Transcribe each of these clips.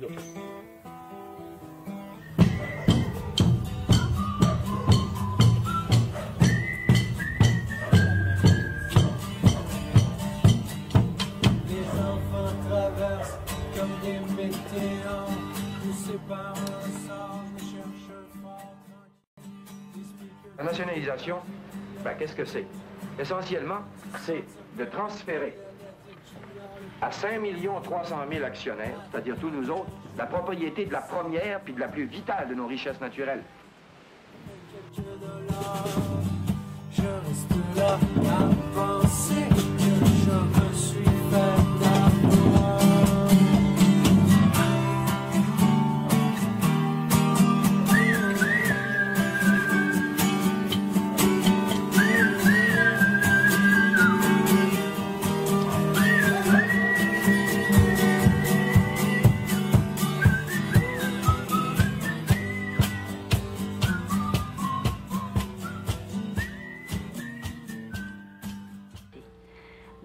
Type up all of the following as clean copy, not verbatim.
là. La nationalisation, ben, qu'est-ce que c'est? Essentiellement, c'est de transférer à 5 300 000 actionnaires, c'est-à-dire tous nous autres, la propriété de la première puis de la plus vitale de nos richesses naturelles. Je reste là à penser que je me suis fait d'amour.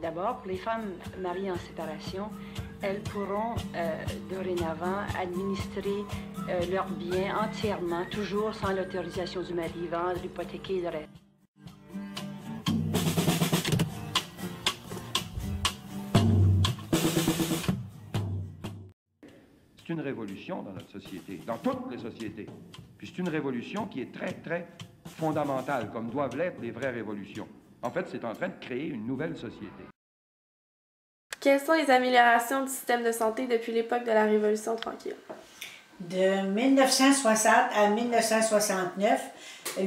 D'abord, pour les femmes mariées en séparation, elles pourront dorénavant administrer leurs biens entièrement, toujours sans l'autorisation du mari, vendre, hypothéquer le reste. C'est une révolution dans notre société, dans toutes les sociétés. Puis c'est une révolution qui est très, très fondamentale, comme doivent l'être les vraies révolutions. En fait, c'est en train de créer une nouvelle société. Quelles sont les améliorations du système de santé depuis l'époque de la Révolution tranquille? De 1960 à 1969,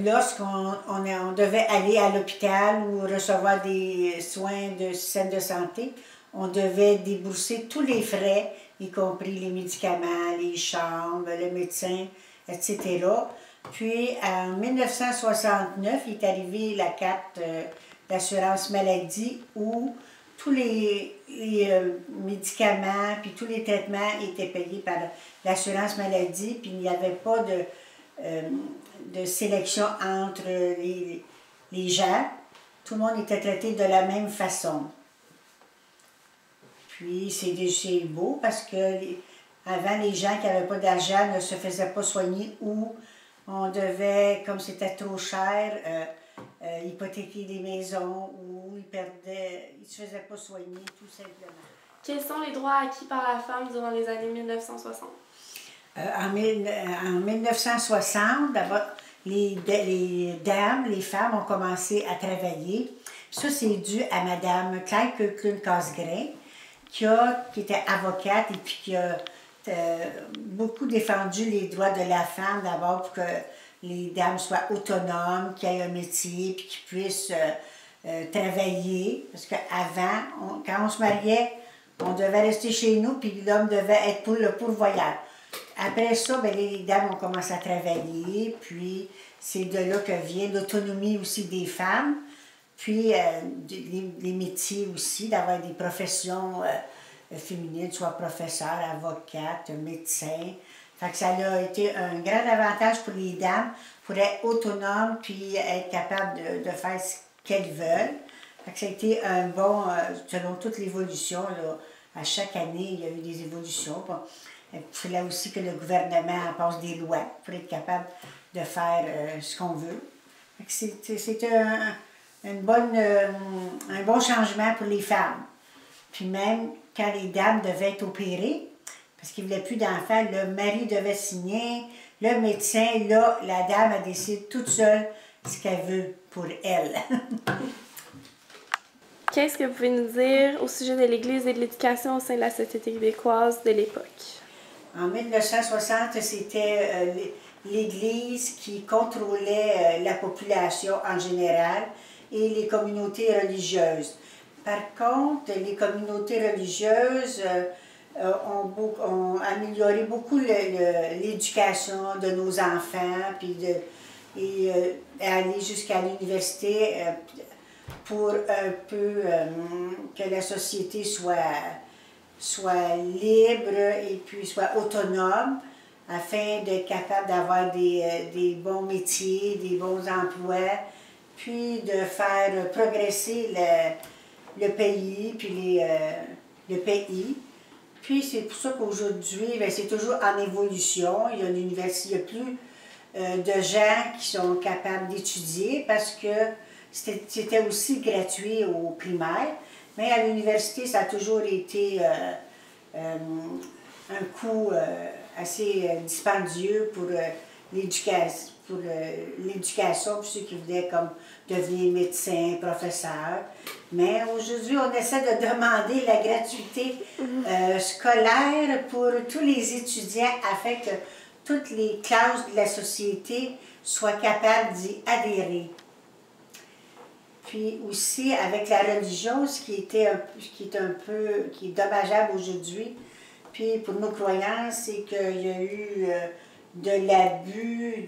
lorsqu'on devait aller à l'hôpital ou recevoir des soins de système de santé, on devait débourser tous les frais, y compris les médicaments, les chambres, le médecin, etc. Puis, en 1969, il est arrivé la carte d'assurance maladie où tous les médicaments puis tous les traitements étaient payés par l'assurance maladie, puis il n'y avait pas de sélection entre les gens. Tout le monde était traité de la même façon. Puis c'est beau parce que avant, les gens qui n'avaient pas d'argent ne se faisaient pas soigner ou on devait, comme c'était trop cher, hypothéquer des maisons ou ils ne se faisaient pas soigner, tout simplement. Quels sont les droits acquis par la femme durant les années 1960? En 1960, d'abord, les dames, les femmes ont commencé à travailler. Ça, c'est dû à Mme Claire Kirkland-Casgrain, qui était avocate et puis qui a beaucoup défendu les droits de la femme, d'abord pour que les dames soient autonomes, qu'ils aient un métier, puis qu'ils puissent travailler. Parce qu'avant, quand on se mariait, on devait rester chez nous, puis l'homme devait être pour le pourvoyeur. Après ça, bien, les dames ont commencé à travailler, puis c'est de là que vient l'autonomie aussi des femmes, puis les métiers aussi, d'avoir des professions féminines, soit professeur, avocate, médecin. Fait que ça a été un grand avantage pour les dames pour être autonomes puis être capables de faire ce qu'elles veulent. Fait que ça a été un bon, selon toute l'évolution, à chaque année, il y a eu des évolutions. Il fallait aussi que le gouvernement passe des lois pour être capable de faire ce qu'on veut. C'était un bon changement pour les femmes. Puis même quand les dames devaient être opérées, parce qu'il ne voulait plus d'enfants, le mari devait signer, le médecin, là, la dame a décidé toute seule ce qu'elle veut pour elle. Qu'est-ce que vous pouvez nous dire au sujet de l'Église et de l'éducation au sein de la société québécoise de l'époque? En 1960, c'était l'Église qui contrôlait la population en général et les communautés religieuses. Par contre, les communautés religieuses ont amélioré beaucoup l'éducation de nos enfants, puis aller jusqu'à l'université pour un peu que la société soit libre et puis soit autonome, afin d'être capable d'avoir des bons métiers, des bons emplois, puis de faire progresser le pays, puis le pays. Puis c'est pour ça qu'aujourd'hui, c'est toujours en évolution. Il y a l'université, il y a plus de gens qui sont capables d'étudier parce que c'était aussi gratuit au primaire. Mais à l'université, ça a toujours été un coût assez dispendieux pour l'éducation, pour ceux qui voulaient comme devenir médecin, professeur. Mais aujourd'hui, on essaie de demander la gratuité scolaire pour tous les étudiants afin que toutes les classes de la société soient capables d'y adhérer. Puis aussi, avec la religion, ce qui est dommageable aujourd'hui, puis pour nos croyants, c'est qu'il y a eu de l'abus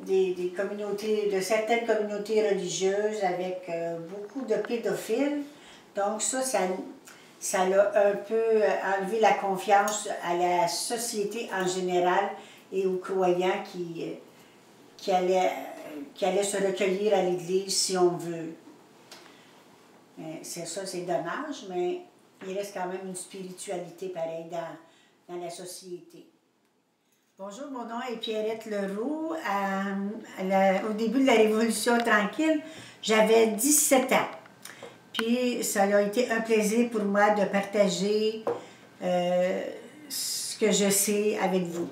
de certaines communautés religieuses avec beaucoup de pédophiles. Donc ça a un peu enlevé la confiance à la société en général et aux croyants qui allaient se recueillir à l'église si on veut. C'est dommage, mais il reste quand même une spiritualité pareille dans la société. Bonjour, mon nom est Pierrette Leroux. Au début de la Révolution tranquille, j'avais 17 ans. Puis ça a été un plaisir pour moi de partager ce que je sais avec vous.